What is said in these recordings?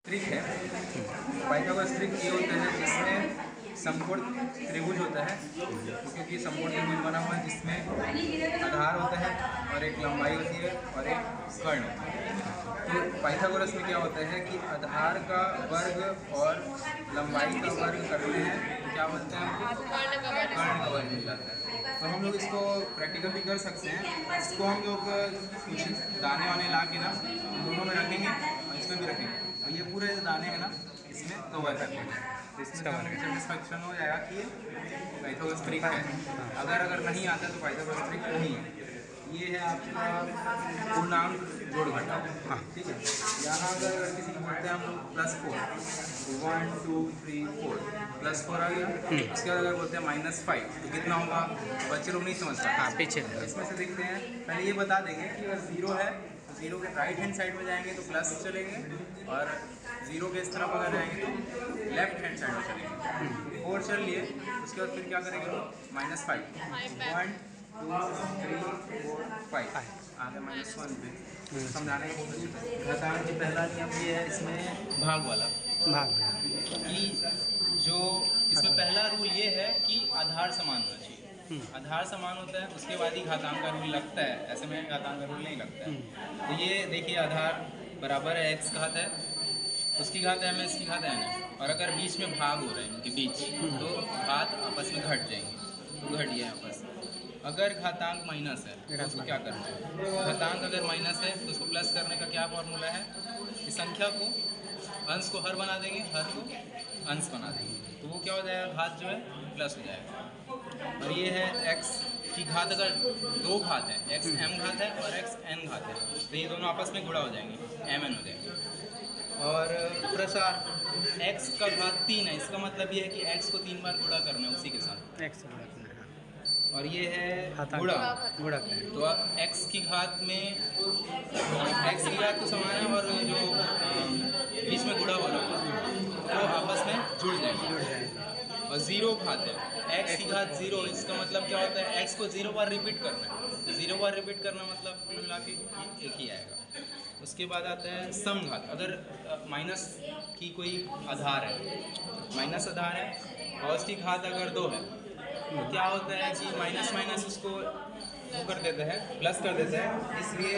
Trick है। Pythagoras trick ये होता है जिसमें समकोण त्रिभुज होता है, क्योंकि समकोण त्रिभुज बना हुआ है जिसमें आधार होता है और एक लंबाई होती है और एक कर्ण होता है। तो पाइथागोरस में क्या होता है कि आधार का वर्ग और लंबाई का वर्ग करते हैं तो क्या बोलते हैं, कर्ण का वर्ग मिल जाता है। तो हम लोग इसको प्रैक्टिकल भी कर सकते हैं। इसको हम लोग कुछ दाने वाने ला के ना दोनों में रखेंगे और इसमें भी रखेंगे और ये पूरे दाने हैं ना इसमें कवर कर देंगे, तो इसमें हमें सेटिस्फैक्शन हो जाएगा कि ये पाइथागोरस ट्रिक है। अगर नहीं आता तो पाइथागोरस ट्रिक नहीं है। ये है आपका पूर्णांक जोड़ घटाव, ठीक है। यहाँ अगर किसी को बोलते हैं हम +4, 1 2 3 4 +4 आ गया। उसके बाद अगर बोलते हैं -5 तो कितना होगा, बच्चे लोग नहीं समझता। हाँ पीछे इसमें से देखते हैं, पहले ये बता देंगे कि अगर 0 है तो 0 के राइट हैंड साइड में जाएंगे तो प्लस चलेंगे और 0 के इस तरफ अगर जाएंगे तो लेफ्ट हैंड साइड में चलेंगे। 4 चल लिए, उसके बाद फिर क्या करेंगे, -5 1 2 3 4 5 आगे -1 पे समझाने की कोशिश करें। घटांक की पहला नियम ये है इसमें भाग वाला, कि जो इसमें पहला रूल ये है कि आधार समान होना चाहिए। आधार समान होता है उसके बाद ही घातांक का रूल लगता है, ऐसे में घातांक का रूल नहीं लगता है। तो ये देखिए आधार बराबर है x घात है, उसकी घात है इसकी घात है n, और अगर बीच में भाग हो रहे हैं इनके बीच तो घात आपस में घट जाएंगे, तो घट गया आपस। अगर घातांक माइनस है तो उसको क्या करना है, घातांक अगर माइनस है तो उसको प्लस करने का क्या फॉर्मूला है, इस संख्या को अंश को हर बना देंगे, हर को अंश बना देंगे, तो वो क्या हो जाएगा, घात जो है प्लस हो जाएगा। और ये है x की घात, अगर 2 घात है, x m घात है और x n घात है, तो ये दोनों आपस में गुणा हो जाएंगे, m n हो जाएंगे। और प्रसार x का घात 3 है, इसका मतलब ये है कि x को 3 बार गुणा करना है उसी के साथ x। और ये है गुणा, तो अब x की घात में x की घात तो समान है और जो बीच में गुणा हो रहा है तो आपस में जुड़ जाएंगे। और 0 घात है, x की घात 0, इसका मतलब क्या होता है, x को 0 बार रिपीट करना है, तो 0 बार रिपीट करना मतलब कुल मिला के एक ही आएगा। उसके बाद आता है सम घात, अगर माइनस की कोई आधार है, माइनस आधार है और उसकी घात अगर 2 है तो क्या होता है कि माइनस माइनस उसको वो कर देते हैं, प्लस कर देते हैं, इसलिए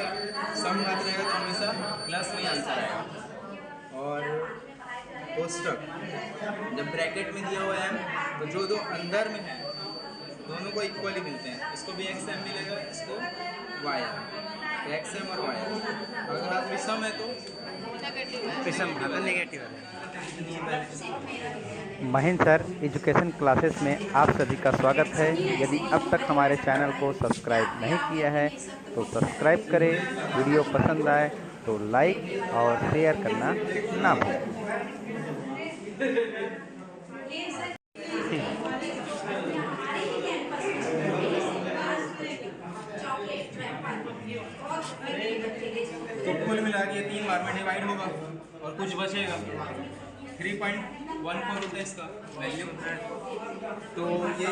सम घात रहेगा तो हमेशा प्लस में आंसर आएगा। और कोष्टक जब ब्रैकेट में दिया हुआ है तो जो दो अंदर में है दोनों को इक्वली मिलते हैं, इसको भी XM मिलेगा, इसको YM, तो XM और YM। अगर हाथ विषम है तो नेगेटिव है। महेंद्र सर एजुकेशन क्लासेस में आप सभी का स्वागत है। यदि अब तक हमारे चैनल को सब्सक्राइब नहीं किया है तो सब्सक्राइब करें, वीडियो पसंद आए तो लाइक और शेयर करना ना भूलें। तो कुल मिला के 3 बार में डिवाइड होगा और कुछ बचेगा, 3.14 होता है इसका वैल्यू, तो ये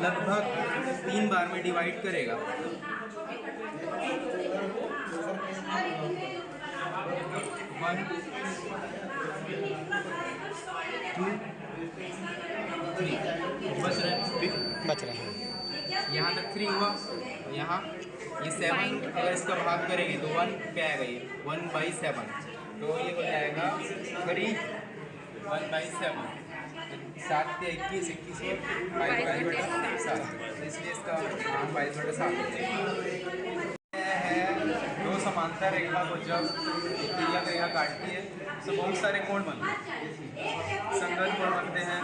लगभग 3 बार में डिवाइड करेगा। 1 2 3 बच रहे हैं, यहाँ तक 3 हुआ, यहाँ ये 7 अगर इसका भाग करेंगे तो 1 क्या आएगा, ये 1/7, तो ये हो जाएगा 3 1/7, 7 के 21 21 22/7, इसलिए इसका मान 22/7 है। दो समांतर रेखा को जब तिर्यक रेखा काटती है तो बहुत सारे कोण बनते हैं, संगत कोण बनते हैं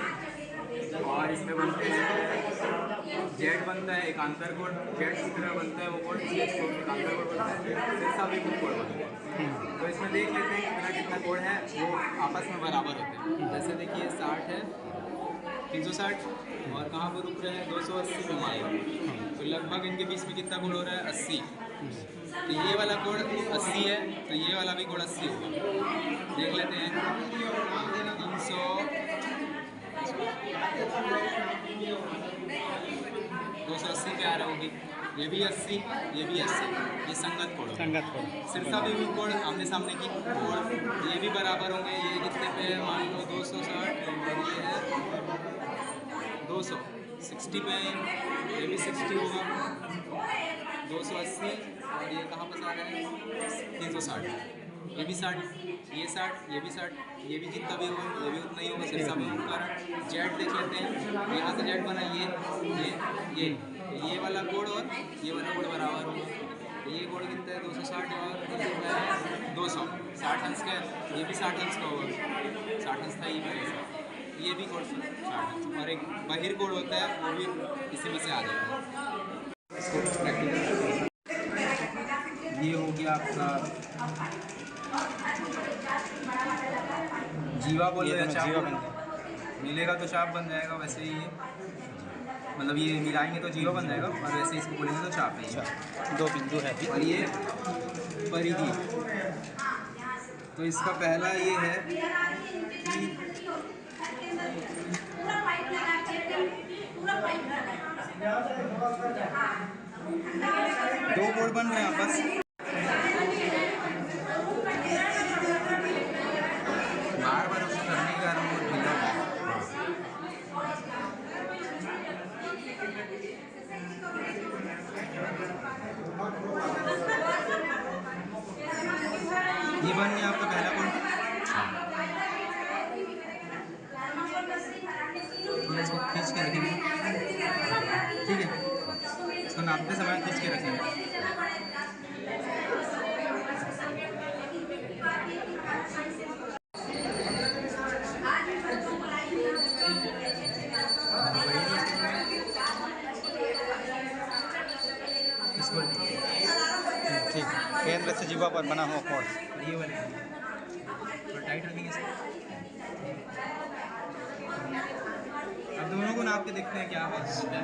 और इसमें बनते हैं जेड बनता है, एक आंतर कोण जेड की तरह बनता है वो कोण, इसको आंतर कोण बनता है, जैसा भी कोण बनता है। तो इसमें देख लेते हैं कितना कोण है वो आपस में बराबर होते हैं। जैसे देखिए 60 है, 360 और कहाँ पर रुक रहे हैं, 280 पे मान लो, तो लगभग इनके बीच में कितना कोण हो रहा है, 80। तो ये वाला कोण 80 है तो ये वाला भी कोण 80 होगा। देख लेते हैं 280 पे आ रहा होगी, ये भी 80, ये भी 80, ये संगत कोण, सिरसा भी कोण आमने सामने की कोण, ये भी बराबर होंगे, ये कितने 160 और ये है 200, 60 पे ये भी 60 होगा, 280 और ये कहाँ पर आ रहा है 360, ये भी 60, ये 60, ये भी 60, ये भी जितना भी होगा ये भी उतना ही होगा, सिर्फ समय कारण जेड देख लेते हैं, यहाँ से जेड बना ये वाला कोड और ये वाला कोड बराबर होगा, ये कोड कितना है 260 और 200, 60 अंश का, ये भी 60 अंश का होगा, 60 अंश था ये भी कोड 60 अंश, और एक बाहिर कोड होता है वो भी इसी में से आ जाएगा। इसको प्रैक्टिकल ये हो गया आपका जीवा बोलिए, जीवा बन गया, मिलेगा तो चाप बन जाएगा, वैसे ही ये मतलब ये मिलाएंगे तो जीवा बन जाएगा, और वैसे इसको बोलेंगे तो चाप है। दो बिंदु है और ये परिधि, तो इसका पहला ये है कि दो कोड बन रहे हैं आपस, बार बार उसको करने के कारण वो ढीला हो गया। ये बन गया आपका पहला कोड, इसको खींच के रखेंगे, ठीक है, इसको नापते समय खींच के रखेंगे। ठीक, केंद्र से जीवा पर बना हुआ कोड, ये वाले तो टाइट रखेंगे इसको। अब दोनों को नाप के देखते हैं क्या आवाज़ है।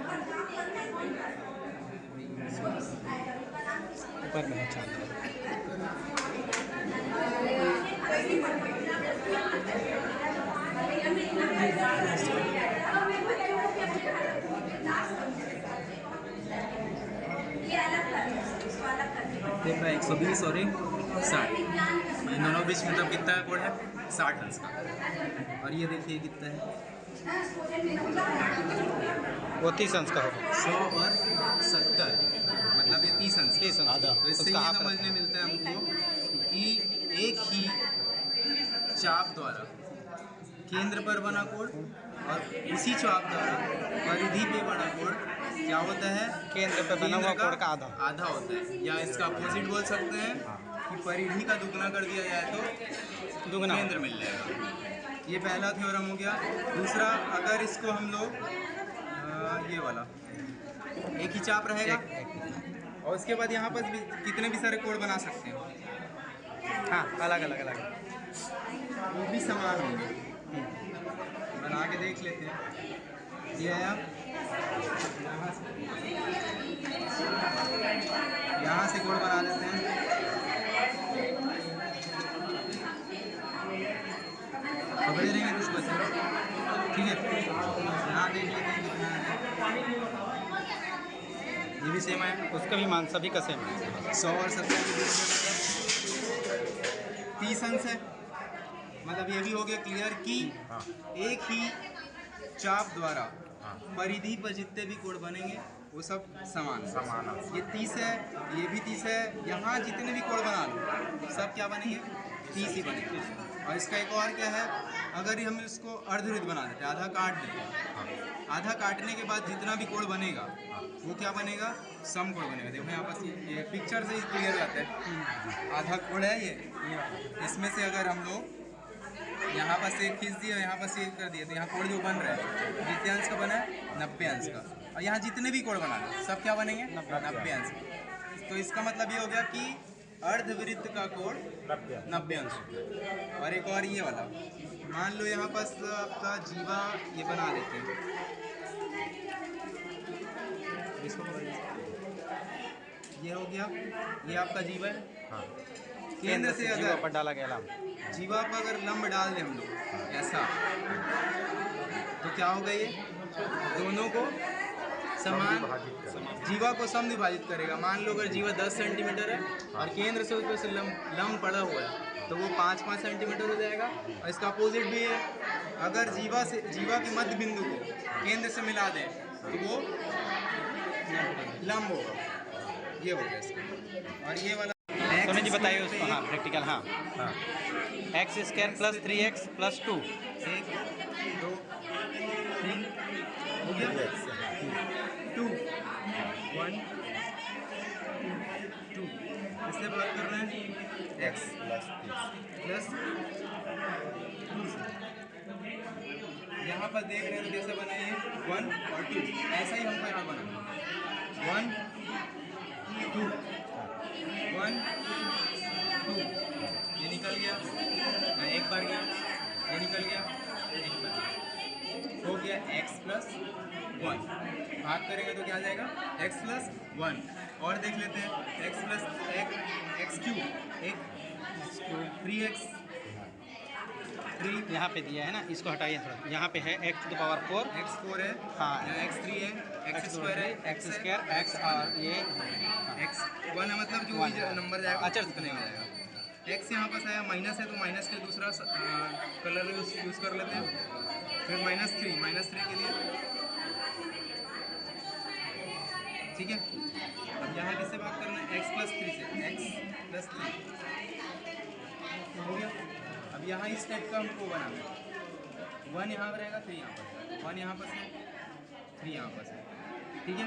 ऊपर में है चांद। देखना 120 और 60, इन दोनों बीच मतलब कितना कोड है 60 अंश का, और ये देखिए कितना है वो 30 अंश का होगा, 100 और 70 मतलब ये 30 अंश आधा। तो इससे ये समझने मिलता है हमको कि एक ही चाप द्वारा केंद्र पर बना कोड और उसी चाप द्वारा परिधि पे बना कोड क्या होता है, केंद्र पे बना हुआ कोड का आधा होता है, या इसका अपोजिट बोल सकते हैं कि परिधि का दुगना कर दिया जाए तो दुगना केंद्र मिल जाएगा। ये पहला थ्योरम हो गया। दूसरा, अगर इसको हम लोग ये वाला एक ही चाप रहेगा और उसके बाद यहाँ पर कितने भी सारे कोड बना सकते हैं, हाँ अलग अलग वो भी समान होंगे, बना के देख लेते हैं। ये आया, यहाँ से कोड बना लेते हैं, पकड़े रहेंगे कुछ बचे, ठीक है, यहाँ देख लेते हैं कितना है। ये भी सेम है, उसका भी मान सभी का सेम है, 100 और 70 के बीच में मतलब 30 अंश है, मतलब ये भी हो गया क्लियर कि एक ही चाप द्वारा परिधि पर जितने भी कोड बनेंगे वो सब समान है। ये 30 है, ये भी 30 है, यहाँ जितने भी कोड बना लो सब क्या बनेंगे 30 ही बनेंगे। और इसका एक और क्या है, अगर हम इसको अर्धवृत्त बना देते हैं, आधा काट देते हैं, आधा काटने के बाद जितना भी कोड बनेगा वो क्या बनेगा, सम कोड बनेगा। देखो यहाँ पर ये पिक्चर से ही क्लियर आता है, आधा कोड है ये, इसमें से अगर हम लोग यहाँ पर से खींच दिए, यहाँ पर से कर दिए, तो यहाँ कोड जो बन रहा है कितने अंश का बना है 90 अंश का, और यहाँ जितने भी कोड बना लो सब क्या बनेंगे 90 अंश। तो इसका मतलब ये हो गया कि अर्धवृत्त का कोड 90 अंश। और एक और ये वाला, मान लो यहाँ पर आपका जीवा ये बना देते हैं, ये हो गया, ये आपका जीवा है, केंद्र से अगर पर डाला गया लंब, जीवा पर अगर लंब डाल दें हम लोग ऐसा, तो क्या होगा, ये दोनों को समान जीवा को समविभाजित करेगा। मान लो अगर जीवा 10 सेंटीमीटर है और केंद्र से उसमें से लंब पड़ा हुआ है तो वो 5-5 सेंटीमीटर हो जाएगा। और इसका अपोजिट भी है, अगर जीवा के मध्य बिंदु को केंद्र से मिला दें तो वो लंब होगा। ये हो गया इसका। और ये वाला सोनी जी बताइए उसको। हाँ प्रैक्टिकल। हाँ हाँ x square plus 3x plus 2 1 2 3 हो गया 2 1 2। इससे बात कर रहे हैं x प्लस 2। यहाँ पर देख रहे हैं कैसे बनाइए 1 और 2, ऐसा ही हमको यहाँ बनाना 1 2 1 2। ये निकल गया, एक बार गया, ये निकल गया, एक बार गया। हो गया x प्लस 1। भाग करेंगे तो क्या आ जाएगा x प्लस 1। और देख लेते हैं x plus x cube 3x 3 यहाँ पे दिया है ना, इसको हटाइए थोड़ा। यहाँ पे है x to the power 4, x 4 है, हाँ x 3 है, x स्क्वायर है, x स्क्वायर x और ये x 1 है, मतलब जो भी नंबर जाएगा अचर उतना ही हो जाएगा। x यहाँ पास आया माइनस है तो माइनस के दूसरा कलर यूज़ कर लेते हैं। फिर -3 के लिए, ठीक है। अब यहाँ किससे बात करना है x प्लस 3 से, x प्लस 3 हो गया। अब यहाँ इस टाइप का हमको बनाना है, 1 यहाँ पर रहेगा, 3 यहाँ पर, 1 यहाँ पर से 3 यहाँ पर से, ठीक है।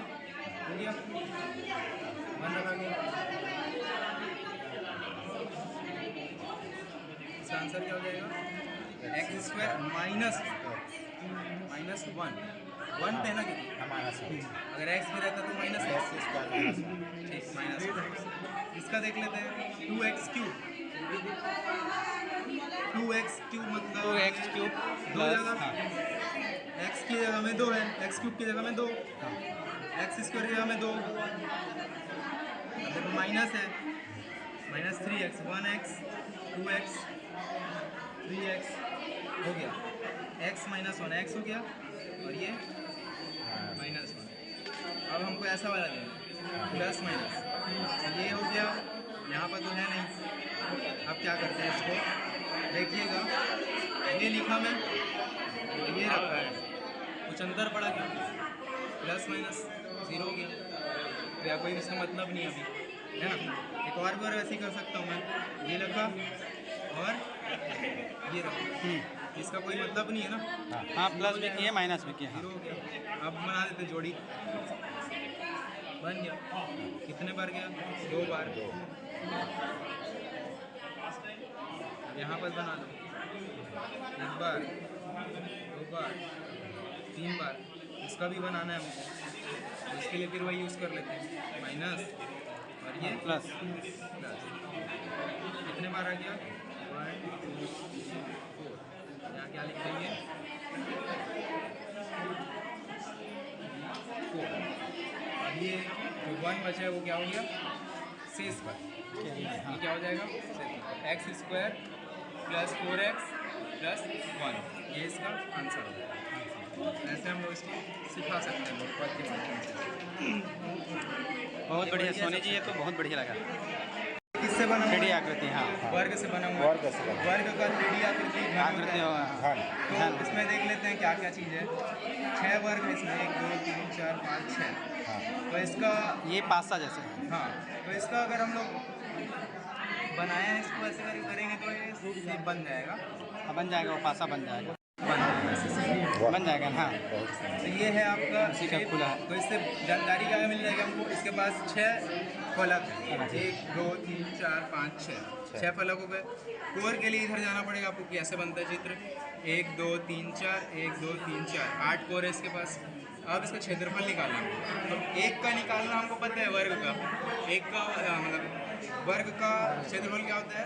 हो गया 1 रखा गया। इसका आंसर क्या हो जाएगा एक्स स्क्वायर माइनस 1 पे है ना, क्योंकि अगर एक्स पे रहता तो माइनस एक्स, ठीक माइनस। इसका देख लेते हैं 2x क्यूब मतलब 2x क्यूब दो जगह, x की जगह में 2 है, x क्यूब की जगह में 2, x स्क्वायर की जगह में 2, देखो माइनस है, -3x 1x 2x 3x हो गया, x माइनस 1 x हो गया, और ये -1। अब हमको ऐसा वाला देना प्लस माइनस, ये हो गया, यहाँ पर तो है नहीं। अब क्या करते हैं इसको देखिएगा, ये लिखा मैं और ये रखा है, कुछ अंतर पड़ा क्या, प्लस माइनस 0 हो गया, तो या कोई इसका मतलब नहीं अभी है ना। एक और बार वैसे ही कर सकता हूँ मैं, ये रखा और ये रखा, इसका कोई मतलब नहीं है ना। हाँ प्लस भी किए माइनस भी किए। हाँ 0 हो गया। अब बना देते जोड़ी, बन गया, कितने बार गया 2 बार। अब यहाँ पर बना दो 1 बार 2 बार 3 बार, इसका भी बनाना है हमको, इसके लिए फिर वही यूज़ कर लेते हैं माइनस और ये प्लस। कितने बार आ गया 1 2 3 4, यहाँ क्या लिख देंगे 4। अब ये जो 1 बचा है वो क्या हो गया शेष पर, ये क्या हो जाएगा x square plus 4x plus 1, ये इसका आंसर हो जाएगा। ऐसे हम लोग इसको सिखा सकते हैं लोग पद के माध्यम से। बहुत बढ़िया सोनी जी, ये तो बहुत बढ़िया लगा। किससे बना 3D आकृति। हाँ वर्ग से बना हुआ, वर्ग का 3D आकृति तो इसमें देख लेते हैं क्या क्या चीज़ है। 6 वर्ग है इसमें, 1 2 3 4 5 6। तो इसका ये पासा जैसे। हाँ, तो इसका अगर हम लोग बनाया है, इसको ऐसे करेंगे तो ये बन जाएगा, बन जाएगा, वो पासा बन जाएगा, बन जाएगा। हाँ तो ये है आपका इसी का खुला है। तो इससे जानकारी क्या मिल जाएगी हमको। इसके पास 6 फलक है, 1 2 3 4 5 6 फलक हो गए। कोर के लिए इधर जाना पड़ेगा आपको, कैसे बनता है चित्र, 1 2 3 4 1 2 3 4 8 कोर है इसके पास। अब इसका क्षेत्रफल निकालना है, तो 1 का निकालना हमको पता है, वर्ग का 1 का मतलब वर्ग का क्षेत्रफल क्या होता है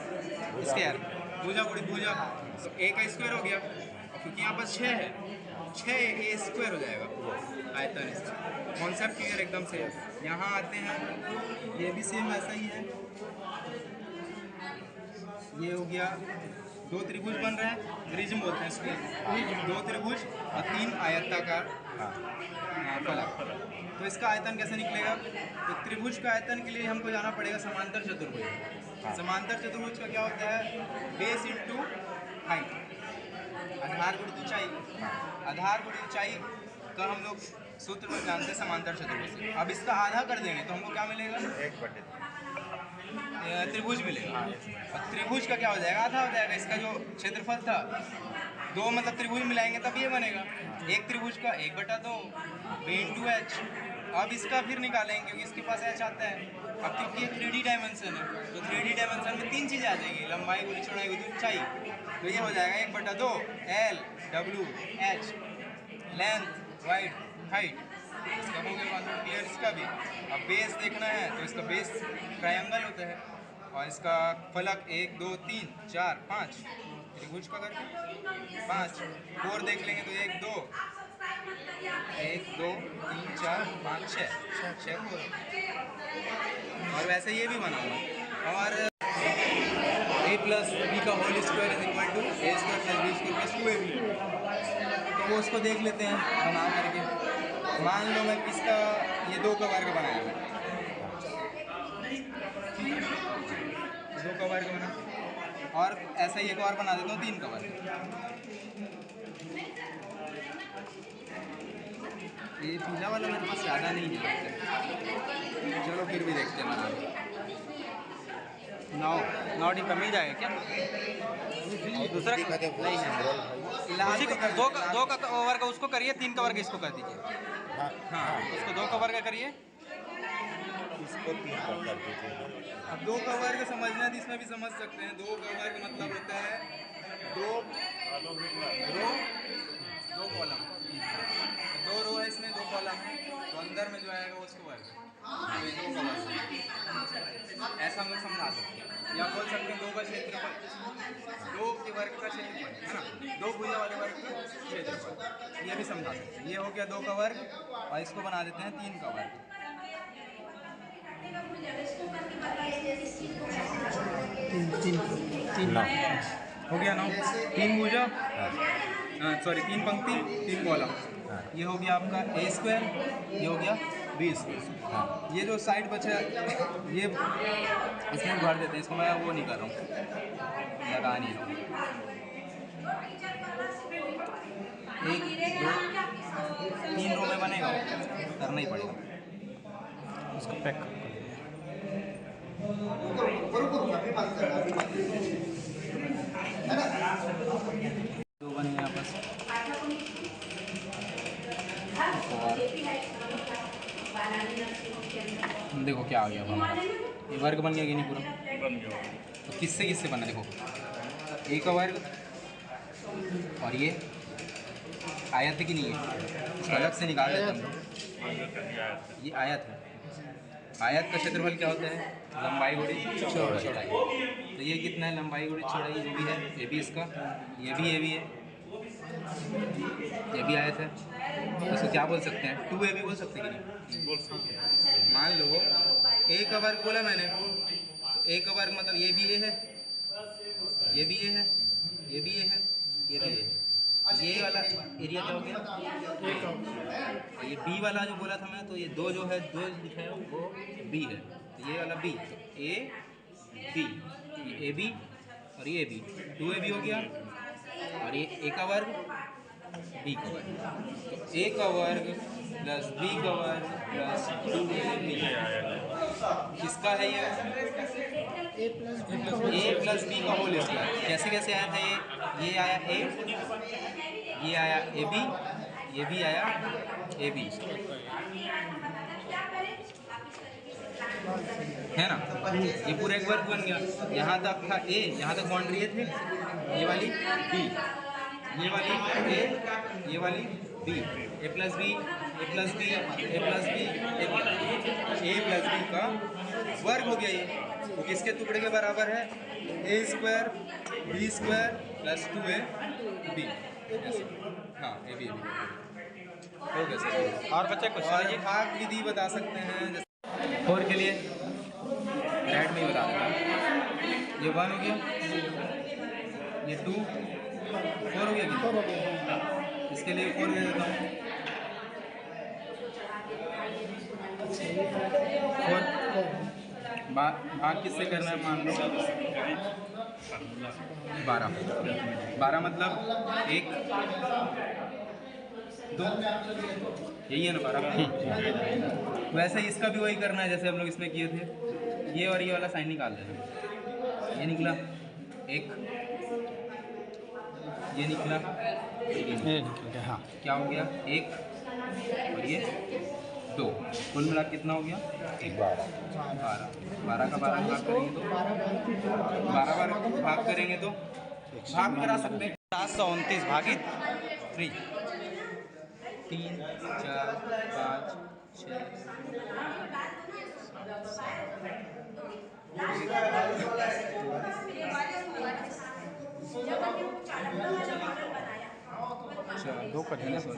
स्क्वायर, भुजा गुणित भुजा, तो 1 का स्क्वायर हो गया। क्योंकि यहाँ पर 6 है, 6 ए स्क्वायर हो जाएगा आयतन इसका। कॉन्सेप्ट क्लियर एकदम से। यहाँ आते हैं, ये भी सेम ऐसा ही है, ये हो गया दो त्रिभुज बन रहे हैं, प्रिज्म बोलते हैं इसको, दो त्रिभुज और 3 आयताकार फलक। तो इसका आयतन कैसे निकलेगा? तो त्रिभुज का आयतन के लिए हमको जाना पड़ेगा समांतर चतुर्भुज। समांतर चतुर्भुज का क्या होता है? बेस इंटू हाइट, आधार गुणित ऊंचाई। आधार गुणित ऊंचाई का हम लोग सूत्र में जानते हैं समांतर चतुर्भुज से। अब इसका आधा कर देंगे तो हमको क्या मिलेगा? 1/3 त्रिभुज मिलेगा। और त्रिभुज का क्या हो जाएगा? आधा हो जाएगा। इसका जो क्षेत्रफल था, दो मतलब त्रिभुज मिलाएंगे तब ये बनेगा। एक त्रिभुज का 1/2 b इंटू एच। अब इसका फिर निकालेंगे क्योंकि इसके पास एच आता है। अब क्योंकि ये 3D डायमेंशन है तो 3D डायमेंशन में 3 चीज़ें आ जाएंगी, लंबाई गुनी चौड़ाई गुनी ऊंचाई। तो ये हो जाएगा 1/2 L W H, length wide height. इसका हो गया कॉन्सेप्ट क्लियर इसका भी। अब बेस देखना है तो इसका बेस ट्रायंगल होता है और इसका फलक 1 2 3 4 5 त्रिभुज का करके 5 4 देख लेंगे तो 1 2 3 4 5 6 4। और वैसे ये भी बना हुआ और a प्लस बी का whole square is equal to a square plus B square plus 2ab। तो वो उसको देख लेते हैं बना करके। मान लो मैं इसका ये 2 का वर्ग बनाया है, 2 का वर्ग बना और ऐसा ही एक और बना देता हूँ 3 का वर्ग। ये पीला वाला मेरे पास ज़्यादा नहीं है, चलो फिर भी देखते हैं बना। नौ कमी जाएगा क्या? दूसरा नहीं है, दो का वर्ग उसको करिए, 3 का वर्ग इसको कर दीजिए। हाँ उसको 2 का वर्ग करिए, इसको 3 का कर दीजिए। अब 2 का वर्ग समझना है तो इसमें भी समझ सकते हैं। 2 का वर्ग मतलब होता है 2 रो 2 कॉलम, 2 रो है इसमें 2 कॉलम है तो अंदर में जो आएगा वो उसको वर्ग, तो ये 2 का वर्ग। ऐसा हम लोग समझा सकते हैं या बोल सकते हैं 2 का क्षेत्रफल, 2 के वर्ग का क्षेत्रफल है ना, 2 भुजा वाले वर्ग का क्षेत्रफल, ये भी समझा सकते हैं। ये हो गया 2 का वर्ग और इसको बना देते हैं 3 का वर्ग। तीन हो गया 9, 3 भुजा, सॉरी 3 पंक्ति 3 कॉलम। ये हो गया आपका a स्क्वायर, ये हो गया b स्क्वायर। ये जो साइड बचा ये इसमें भर देते हैं, इसको मैं वो नहीं कर रहा हूँ, लगा नहीं रहा हूँ। 1 2 3 रो में बनेगा, करना ही पड़ेगा उसको पैक कर। दो बने हैं आपस और देखो क्या आ गया हमारा, ये वर्ग बन गया कि नहीं? पूरा बन गया। तो किससे किससे बना? देखो a का वर्ग और ये आयत की नहीं है, इसको अलग से निकाल देते हम लोग। ये आयत है, आयत का क्षेत्रफल क्या होता है? लंबाई गुणित चौड़ाई। तो ये कितना है? लंबाई गुणित चौड़ाई जो भी है, ये भी इसका, ये भी है, ये भी आयत है। इसको क्या बोल सकते हैं? 2ab बोल सकते हैं कि नहीं? बोल सकते हैं। मान लो a का वर्ग बोला मैंने, तो a का वर्ग मतलब ये भी a है, ये भी a है, ये भी a है, ये भी a है। ये वाला एरिया क्या हो गया? ये b वाला जो बोला था मैं, तो ये 2 जो है 2 लिखा है वो b है, तो ये वाला b, तो a b, ये ab और ये b, 2ab हो गया। और ये a का वर्ग b का वर्ग, तो a का वर्ग प्लस b का वर्ग प्लस 2ab किसका है? ये a प्लस b का होल स्क्वायर। कैसे कैसे आया था? ये आया a, ये आया ab, ये भी आया ab, है ना? ये पूरा एक वर्ग बन गया। यहाँ तक था a, यहाँ तक बाउंड्री ये थे, ये वाली b, ये वाली a, ये वाली b, a plus b, a plus b, a plus b, a plus b का वर्ग हो गया। ये वो किसके टुकड़े के बराबर है? a square b square plus 2ab। हाँ a b हो गया सर। और बच्चे कुछ और ये भाग विधि बता सकते हैं, जैसे 4 के लिए रेड में ही बता देता हूँ। ये 1 हो गया, ये 2 4 हो गया कि? इसके लिए 4 दे देता हूँ। 4 भाग किससे करना है मान लो 12 मतलब 1 2 यही है ना 12। वैसे ही इसका भी वही करना है जैसे हम लोग इसमें किए थे। ये और ये वाला साइन निकाल देना। ये निकला 1, ये निकला हाँ क्या हो गया 1 और ये 2, कुल मिला कितना हो गया 12 का 12 भाग करेंगे तो 12 भाग करेंगे तो भाग करा सकते हैं 729 भागित 3 3 4 5 6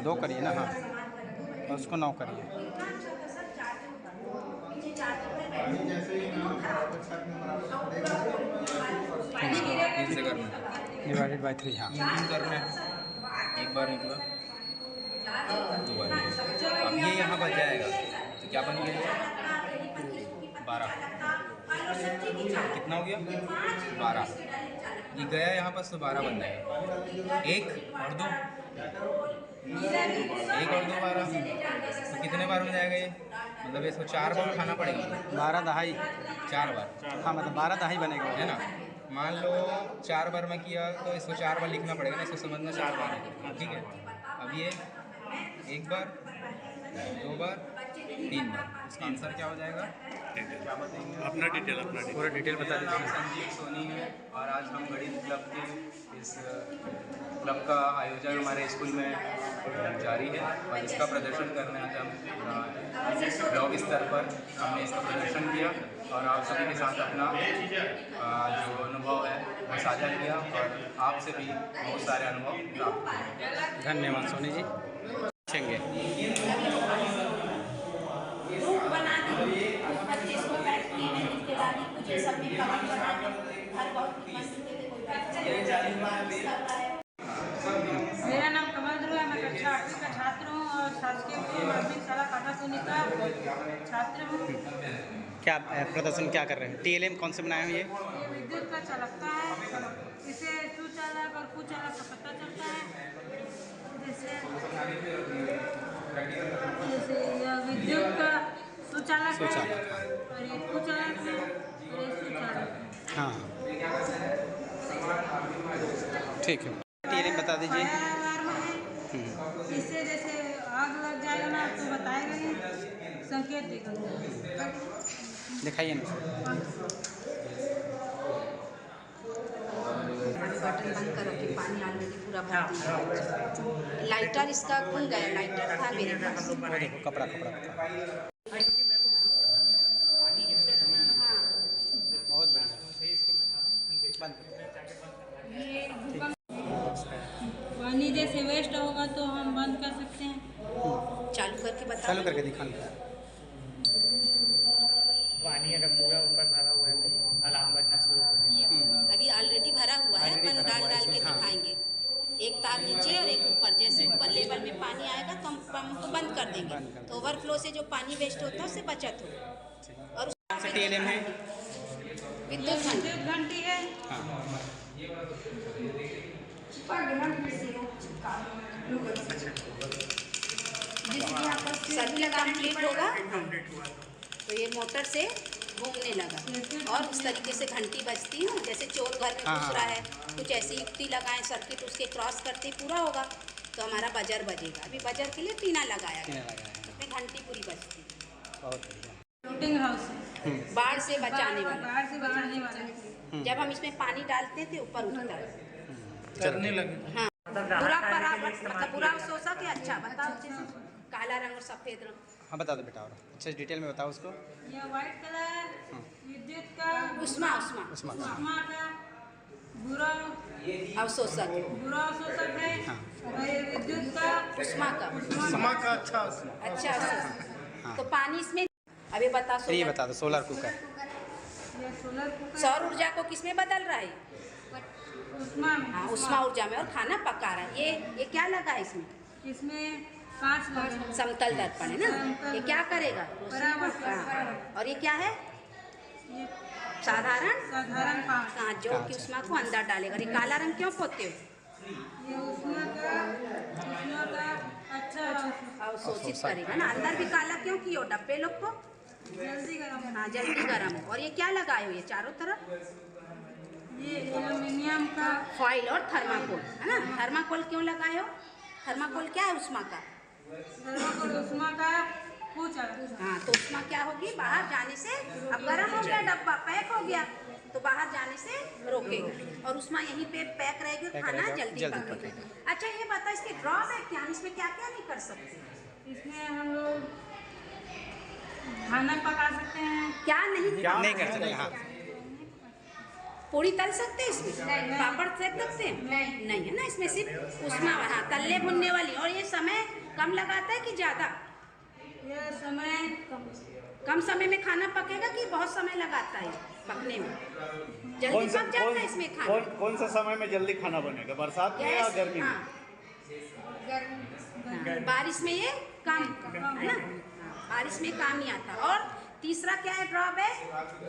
दो करिए ना। हाँ और उसको 9 करिए। से करना डिवाइडेड बाई 3। हाँ 3 करना है। एक बार निकला 2 बार निकला। अब ये यहाँ बच जाएगा तो क्या बन गया 12। कितना हो गया 12। ये गया यहाँ पर तो 12 बन जाएगा। 1 और 2 12 तो कितने बार में जाएगा ये मतलब इसको 4 बार उठाना पड़ेगा 12 दहाई 4 बार। हाँ मतलब 12 दहाई बनेगा है ना। मान लो 4 बार में किया तो इसको 4 बार लिखना पड़ेगा ना। इसको समझना 4 बार है ठीक है। अब ये 1 बार 2 बार 3 बार इसका आंसर क्या हो जाएगा क्या बताएंगे अपना डिटेल पूरा डिटेल बता मेरा नाम दीजिए। संजीव सोनी है और आज हम गणित क्लब के इस क्लब का आयोजन हमारे स्कूल में जारी है और इसका प्रदर्शन करने आज हम ब्लॉग स्तर पर हमने इसका प्रदर्शन किया और आप सभी के साथ अपना जो अनुभव है वो साझा किया और आपसे भी बहुत सारे अनुभव प्राप्त किए। धन्यवाद सोनी जी। पूछेंगे मेरा नाम कमल ध्रुव है। मैं कक्षा 8वीं का छात्र हूँ और शासकीय माध्यमिक शाला काटासोनी का छात्र हूँ। क्या प्रदर्शन क्या कर रहे हैं? TLM कौन से बनाए हैं ये? विद्युत का चलकता है। इसे सुचालक और कुचालक का पता चलता है। जैसे यह विद्युत का सुचालक है और ये कुचालक है और ये सुचालक है। हाँ ठीक है। TLM बता दीजिए। इससे जैसे आग लग जाएगा ना तो बताएगा नहीं, संकेत देगा। दिखाइए ना। बटन बंद करो कि पानी ऑलरेडी पूरा भर दिया। लाइटर इसका खुल गया। लाइटर था मेरे पास। वो देखो कपड़ा बहुत बढ़िया। ये पानी जैसे वेस्ट होगा तो हम बंद कर सकते हैं। चालू करके बता। चालू करके दिखाना। पानी अगर पूरा ऊपर भरा हुआ है तो अलार्म बजना शुरू हो जाएगा। अभी ऑलरेडी भरा हुआ है। अपन डाल के दिखाएंगे। एक तार नीचे और एक ऊपर। जैसे ऊपर लेवल में पानी आएगा तो हम पंप को बंद कर देंगे तो ओवरफ्लो से जो पानी वेस्ट होता है उससे बचत हो। और TLM है विद्युत घंटी है। सर्किट कंप्लीट होगा तो ये मोटर से घूमने लगा और उस तरीके से घंटी बजती है। जैसे चोर घर में घुस रहा है कुछ ऐसी युक्ति लगाएं सर्किट उसके क्रॉस करते पूरा होगा तो हमारा बजर बजेगा। अभी बजर के लिए टीना लगाया गया उसमें घंटी पूरी बजती है। फ्लोटिंग हाउस है। बाढ़ से बचाने वाला। बाढ़ से बचाने वाला। जब हम इसमें पानी डालते थे ऊपर उठता है। करने लगे। हाँ पूरा बराबर मतलब पूरा शोषक है। अच्छा बताओ जैसे काला रंग और सफेद रंग। हाँ बता दो बेटा और अच्छे डिटेल में बताओ उसको। यह व्हाइट कलर विद्युत का उष्मा उष्मा का बुरा अवशोषक बुरा अवशोषक है और ये विद्युत का उष्मा का अच्छा अवशोषक। तो पानी इसमें अभी बता ये बता दो सोलर कुकर। ये सोलर कुकर सौर ऊर्जा को किसमें बदल रहा है उष्मा में। हाँ उष्मा ऊर्जा में, और खाना पका रहा है। ये क्या लगा है इसमें? इसमें कांच लगा। समतल दर्पण है ना। ये क्या करेगा? हाँ। और ये क्या है? ये साधारण कांच। कांच जो कि उष्मा को अंदर डालेगा। ये काला रंग क्यों पोते हो? ये उष्मा का अच्छा अवशोषित करेगा ना। अंदर भी काला क्यों किए हो डब्बे लोग को? जल्दी गर्म। हाँ जल्दी गर्म हो। और ये क्या लगाए हो ये चारों तरफ? ये एल्युमिनियम का फॉइल और थर्माकोल है ना। थर्माकोल क्यों लगाए हो? थर्माकोल क्या है उष्मा का? उष्मा का पूछा। हाँ तो उष्मा क्या होगी? बाहर जाने से, अब गर्म हो गया डब्बा, पैक हो गया, तो बाहर जाने से रोकेगा, और उष्मा यहीं पे पैक रहेगी, खाना जल्दी पकेगा। अच्छा ये बता, इसके ड्रॉबैक क्या है? इसमें क्या क्या नहीं कर सकते? इसमें हम लोग खाना पका सकते हैं। क्या नहीं कर सकते? हाँ। पूरी तल सकते हैं इसमें? पापड़ सेक सकते हैं? नहीं है ना। इसमें सिर्फ उष्मा, हाँ तलने भुनने वाली। और ये समय कम लगाता है कि ज़्यादा? ये समय कम समय में खाना पकेगा कि बहुत समय लगाता है पकने में? जल्दी पक जाता है इसमें खाना। कौन सा समय में जल्दी खाना बनेगा? बरसात में या गर्मी में? हाँ। बारिश में ये काम है ना। बारिश में काम नहीं आता। और तीसरा क्या है ड्रॉबैक?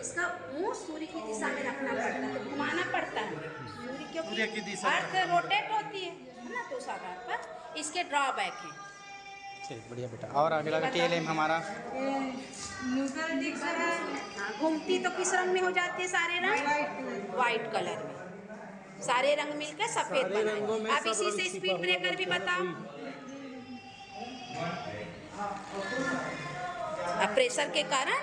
इसका मुंह सूर्य की दिशा में रखना पड़ता है, तो घुमाना पड़ता है सूर्य, क्योंकि अर्थ रोटेट होती है ना, तो उस आधार पर इसके ड्रॉबैक हैं। चलिए बढ़िया बेटा। और अगला TLM हमारा न्यूट्रल डिस्क है। हाँ घूमती तो किस रंग में हो जाती है? सारे रंग वाइट कलर में, सारे रंग मिलकर सफेद बनाए। अब इसी से स्पीड ब्रेकर भी बताओ। अब प्रेशर के कारण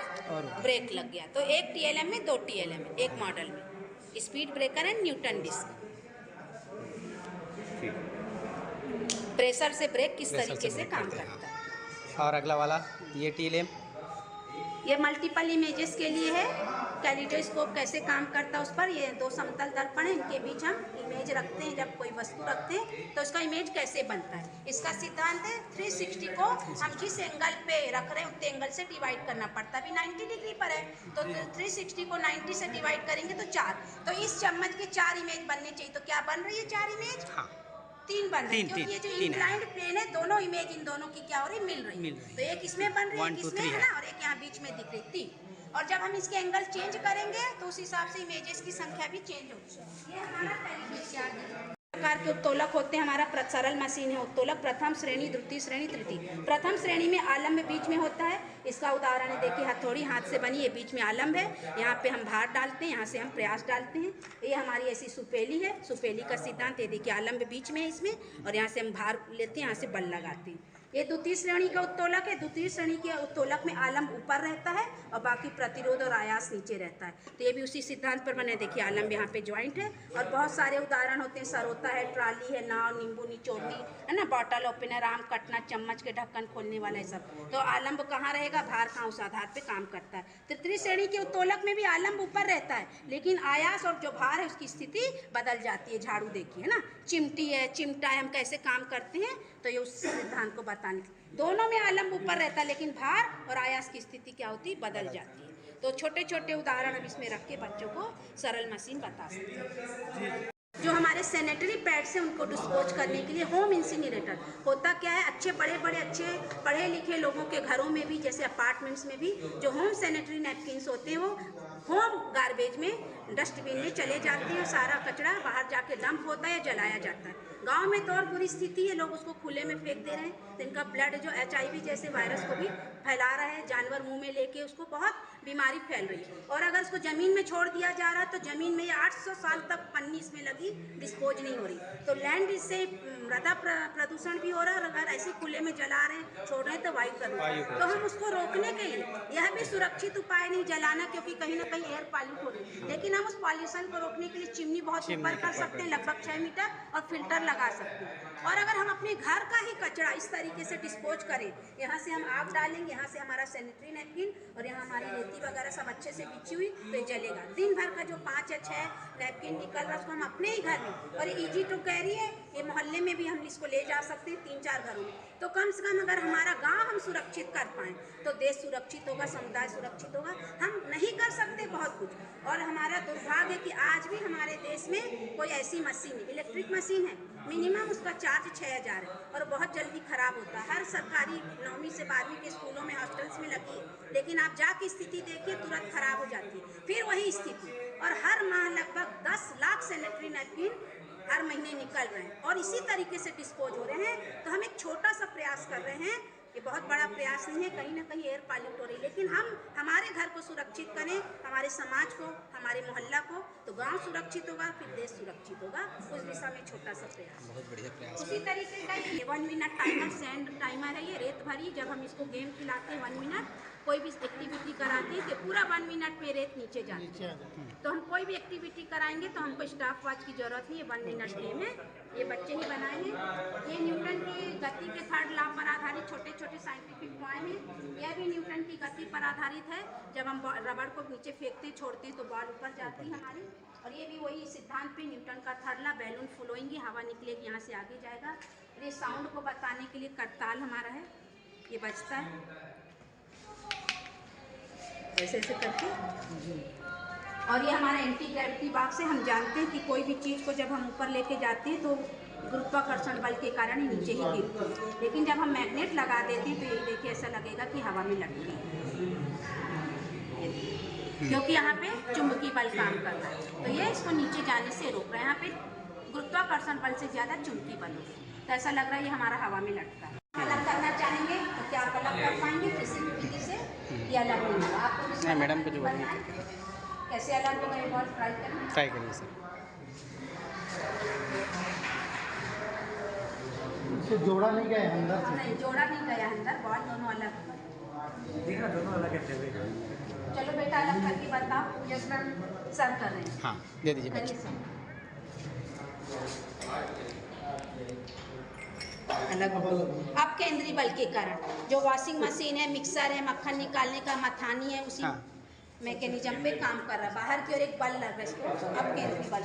ब्रेक लग गया, तो एक TLM में 2 TLM है एक मॉडल में। स्पीड ब्रेकर है न्यूटन डिस्क। प्रेशर से ब्रेक किस तरीके से काम करता है। और अगला वाला ये TLM, ये मल्टीपल इमेजेस के लिए है। कैलिडोस्कोप कैसे काम करता है उस पर। ये 2 समतल दर्पण है, इनके बीच हम इमेज रखते हैं। जब कोई वस्तु रखते हैं तो उसका इमेज कैसे बनता है। इसका सिद्धांत है 360 को हम जिस एंगल पे रख रहे हैं उतने एंगल से डिवाइड करना पड़ता है। अभी 90 डिग्री पर है तो 360 को 90 से डिवाइड करेंगे तो 4। तो इस चम्मच के 4 इमेज बनने चाहिए। तो क्या बन रही है 4 इमेज? हाँ 3 बन रही है, क्योंकि ये जो इंक्लाइंड प्लेन है दोनों इमेज इन दोनों की क्या हो रही है? मिल रही है। तो एक इसमें बन रही है, एक इसमें है ना, और एक यहाँ बीच में दिख रही 3। और जब हम इसके एंगल चेंज करेंगे तो उस हिसाब से इमेजेस की संख्या भी चेंज होगी। ये हमारा पहले प्रकार के उत्तोलक होते हैं। हमारा सरल मशीन है उत्तोलक, प्रथम श्रेणी, द्वितीय श्रेणी, तृतीय। प्रथम श्रेणी में आलम्ब बीच में होता है। इसका उदाहरण है, देखिए हथौड़ी हाथ से बनी है, बीच में आलम्ब है, यहाँ पे हम भार डालते हैं, यहाँ से हम प्रयास डालते हैं। ये हमारी ऐसी सुपेली है। सुपेली का सिद्धांत, ये देखिए आलम्ब बीच में है इसमें, और यहाँ से हम भार लेते हैं, यहाँ से बल लगाते हैं। ये द्वितीय श्रेणी का उत्तोलक है। द्वितीय श्रेणी के उत्तोलक में आलम्ब ऊपर रहता है और बाकी प्रतिरोध और आयास नीचे रहता है। तो ये भी उसी सिद्धांत पर बने। देखिए आलम्ब यहाँ पे ज्वाइंट है, और बहुत सारे उदाहरण होते हैं। सरोता है, ट्राली है, नाव, नींबू निचोड़नी है ना, बॉटल ओपनर, आम कटना, चम्मच के ढक्कन खोलने वाला है सब। तो आलम्ब कहाँ रहेगा? भार कहाँ, उस आधार पर काम करता है। तृतीय श्रेणी के उत्तोलक में भी आलम्ब ऊपर रहता है, लेकिन आयास और जो भार है उसकी स्थिति बदल जाती है। झाड़ू देखिए है ना, चिमटी है, चिमटा है, हम कैसे काम करते हैं, तो ये उस सिद्धांत को बताने। दोनों में आलम्ब ऊपर रहता है, लेकिन भार और आयास की स्थिति क्या होती है? बदल जाती है। तो छोटे छोटे उदाहरण अब इसमें रख के बच्चों को सरल मशीन बता सकते हैं। जो हमारे सैनिटरी पैड्स हैं उनको डिस्पोज करने के लिए होम इंसिनरेटर होता क्या है? अच्छे अच्छे पढ़े लिखे लोगों के घरों में भी, जैसे अपार्टमेंट्स में भी, जो होम सैनिटरी नैपकिन्स होते हैं वो होम गार्बेज में, डस्टबिन में चले जाते हैं। सारा कचरा बाहर जाके डंप होता है या जलाया जाता है। गांव में तो और बुरी स्थिति है, लोग उसको खुले में फेंक दे रहे हैं, तो इनका ब्लड जो HIV जैसे वायरस को भी फैला रहा है। जानवर मुंह में लेके उसको बहुत बीमारी फैल रही है। और अगर उसको ज़मीन में छोड़ दिया जा रहा है तो ज़मीन में 800 साल तक पन्नी इसमें लगी, डिस्पोज नहीं हो रही। तो लैंड इससे मृदा प्रदूषण भी हो रहा है, और अगर ऐसे खुले में जला रहे हैं, छोड़ रहे हैं, तो वायु प्रदूषण। तो हम उसको रोकने के लिए यह भी सुरक्षित उपाय नहीं जलाना, क्योंकि कहीं ना कहीं एयर पॉल्यूट हो रही है। लेकिन हम उस पॉल्यूशन को रोकने के लिए चिमनी बहुत ऊपर कर सकते हैं, लगभग 6 मीटर, और फिल्टर लगा सकते हैं। और अगर हम अपने घर का ही कचरा इस तरीके से डिस्पोज करें, यहाँ से हम आग डालेंगे, यहाँ से हमारा सैनिटरी नैपकिन, और यहाँ हमारी रेती वगैरह सब अच्छे से बिछी हुई, तो ये जलेगा। दिन भर का जो 5 या 6 नैपकिन निकल रहा है उसको हम अपने ही घर में, और इजी टू कैरी है, ये मोहल्ले में भी हम इसको ले जा सकते हैं, 3-4 घरों में। तो कम से कम अगर हमारा गांव हम सुरक्षित कर पाएँ तो देश सुरक्षित होगा, समुदाय सुरक्षित होगा। हम नहीं कर सकते बहुत कुछ, और हमारा दुर्भाग्य है कि आज भी हमारे देश में कोई ऐसी मशीन, इलेक्ट्रिक मशीन है, मिनिमम उसका चार्ज 6,000 है और बहुत जल्दी खराब होता है। हर सरकारी 9वीं से 12वीं के स्कूलों में, हॉस्टल्स में लगी है, लेकिन आप जाके स्थिति देखिए तुरंत खराब हो जाती है, फिर वही स्थिति। और हर माह लगभग 10 लाख सैनिटरी नैपकिन हर महीने निकल रहे हैं और इसी तरीके से डिस्पोज हो रहे हैं। तो हम एक छोटा सा प्रयास कर रहे हैं, ये बहुत बड़ा प्रयास नहीं है, कहीं ना कहीं एयर पॉल्यूट हो रही है, लेकिन हम हमारे घर को सुरक्षित करें, हमारे समाज को, हमारे मोहल्ला को, तो गांव सुरक्षित होगा, फिर देश सुरक्षित होगा। उस दिशा में छोटा सा प्रयास, बहुत बढ़िया प्रयास। उसी तरीके का ये 1 मिनट टाइमर, सैंड टाइमर है, ये रेत भरी। जब हम इसको गेम खिलाते हैं 1 मिनट, कोई भी एक्टिविटी कराते हैं तो पूरा 1 मिनट में रेत नीचे जाती है। तो हम कोई भी एक्टिविटी कराएंगे तो हमको स्टॉप वॉच की जरूरत नहीं है, 1 मिनट गेम है, ये बच्चे ही बनाए हैं। ये न्यूटन की गति के 3rd लॉ पर आधारित छोटे छोटे साइंटिफिक टॉय हैं। यह भी न्यूटन की गति पर आधारित है। जब हम रबड़ को नीचे फेंकते छोड़ते हैं तो बॉल ऊपर जाती है हमारी, और ये भी वही सिद्धांत पे न्यूटन का 3rd लॉ। बैलून फुल होंगी, हवा निकलेगी, यहाँ से आगे जाएगा। ये साउंड को बताने के लिए करताल हमारा है, ये बजता है ऐसे ऐसे करके। और ये हमारा एंटी ग्रेविटी बॉक्स है। हम जानते हैं कि कोई भी चीज़ को जब हम ऊपर लेके जाते हैं तो गुरुत्वाकर्षण बल के कारण ही नीचे ही गिरती है, लेकिन जब हम मैग्नेट लगा देते हैं तो ये देखिए ऐसा लगेगा कि हवा में लटकी है, क्योंकि यहाँ पे चुंबकीय बल काम कर रहा है। तो ये इसको नीचे जाने से रोक रहा है। यहाँ पे गुरुत्वाकर्षण बल से ज़्यादा चुंबकीय बल होता है, तो ऐसा लग रहा है ये हमारा हवा में लटका है। अलग करना चाहेंगे तो क्या आप अलग कर पाएंगे किसी भी विधि से? ये अलग नहीं होगा। आपको मैडम को जो कैसे अलग होगा ये बहुत ट्राई करिए सर। इसको जोड़ा नहीं गया अंदर से? नहीं, जोड़ा नहीं गया अंदर, बॉल दोनों अलग। दोनों अलग कैसे हुए? चलो बेटा अलग करके बताओ। यस मैम, सर्व कर रहे हैं। हाँ दे दीजिए बच्चे। अलग अब केंद्रीय बल के कारण जो वॉशिंग मशीन है, मिक्सर है, मक्खन निकालने का मथानी है, उसी मैकेनिज्म पे काम कर रहा है। बाहर की ओर एक बल लग रहा है इसको, अब केंद्रीय बल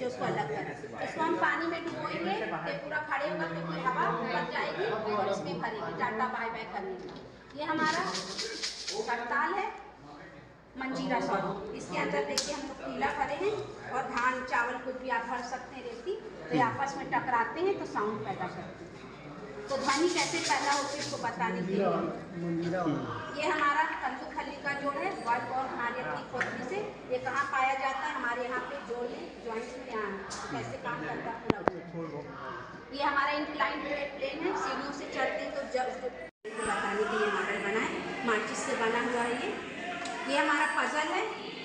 जो उसको अलग कर रहा है। इसको हम पानी में डुबोएंगे तो पूरा खड़े होकर तो फिर हवा ऊपर जाएगी और इसमें भरेगी टाटा बाय बाय करने का। ये हमारा करताल है, मंजीरा सॉरी। इसके अंदर देखिए हम लोग पीला भरे हैं और धान चावल कुछ भी आप भर सकते हैं रेती, तो आपस में टकराते हैं तो साउंड पैदा करते हैं। तो ध्वनि कैसे पैदा होती है उसको बताने के लिए ये हमारा तंतुखली का जोड़ है, बल्ब और हमारे अपनी खोपड़ी से। ये कहाँ पाया जाता है? हमारे यहाँ पे जोड़ में, जॉइंट्स में यहाँ कैसे काम करता है पूरा। ये हमारा इंक्लाइंड प्लेन है, सीढ़ियों से चढ़ते हैं तो जब बताने के लिए मॉडल बना है, माचिस से बना हुआ है। ये हमारा पजल है,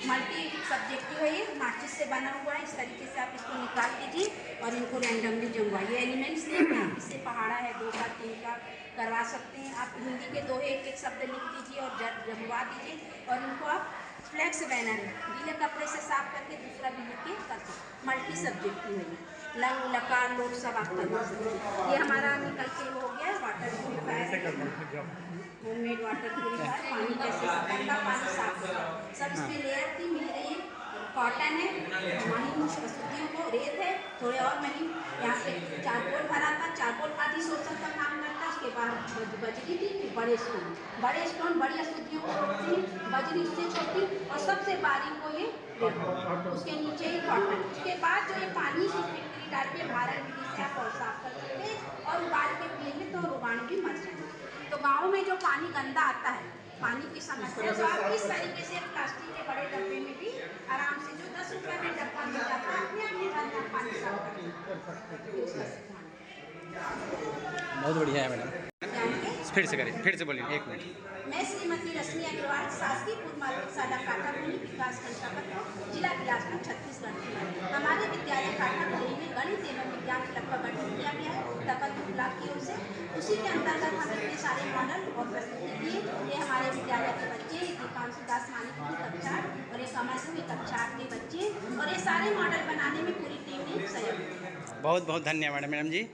मल्टी सब्जेक्टिव है, ये माचिस से बना हुआ है। इस तरीके से आप इसको निकाल दीजिए और इनको रैंडमली जमवाइए। एलिमेंट्स लेके आप इससे पहाड़ा है 2 का 3 का करवा सकते हैं। आप हिंदी के दोहे एक एक शब्द लिख दीजिए और जमवा दीजिए और इनको आप फ्लैक्स बैनर गीले कपड़े से साफ करके दूसरा भी लिख के कर सकते। मल्टी सब्जेक्टिव है, लंग लकार लोग सब आप करवा सकते हैं। ये हमारा निकल के हो गया है water purifier, homemade water purifier. पानी कैसे गंदा पानी साफ होगा, सब इसमें लेयर थी मिल रही है। कॉटन है, महीन अशुद्धियों को, रेत है थोड़े और महीन। यहाँ पे चारकोल भरा था, चारकोल अधिशोषण का काम करता है। उसके बाद बजरी थी, फिर बड़े स्टोन बड़ी अशुद्धियों को छोड़ती है, बजरी उससे छोटी और सबसे बारीक को ये रेत, उसके नीचे ही कॉटन। उसके बाद जो ये पानी से फिटकरी डाल के भारण विधि से आप और साफ कर सकते हैं और उबाल के पिएंगे तो रोगाणु भी मर जाएंगे। तो गाँव में जो पानी गंदा आता है, पानी की समस्या, तो आप इस तरीके से प्लास्टिक के बड़े डब्बे में भी आराम से जो 10 रुपये में डब्बा मिल जाता है अपने अपने घर में पानी साफ कर। बहुत बढ़िया है मैडम। फिर से करें, फिर से बोलिए 1 मिनट। मैं श्रीमती रश्मि अग्रवाल, शासकीय पूर्व माध्यमिक शाला काटापुली विकास खंड जिला बिलासपुर छत्तीसगढ़। हमारे विद्यालय काटापुली में गणित एवं विज्ञान क्लब का गठन किया गया है तकतपुर ब्लॉक की ओर से। उसी के अंतर्गत हम इतने सारे मॉडल और प्रस्तुति दिए। ये हमारे विद्यालय के बच्चे, दीपांशु दास मानिक की कक्षा और एक अमर सिंह कक्षा 8 के बच्चे, और ये सारे मॉडल बनाने में पूरी टीम ने सहयोग किया। बहुत बहुत धन्यवाद मैडम जी।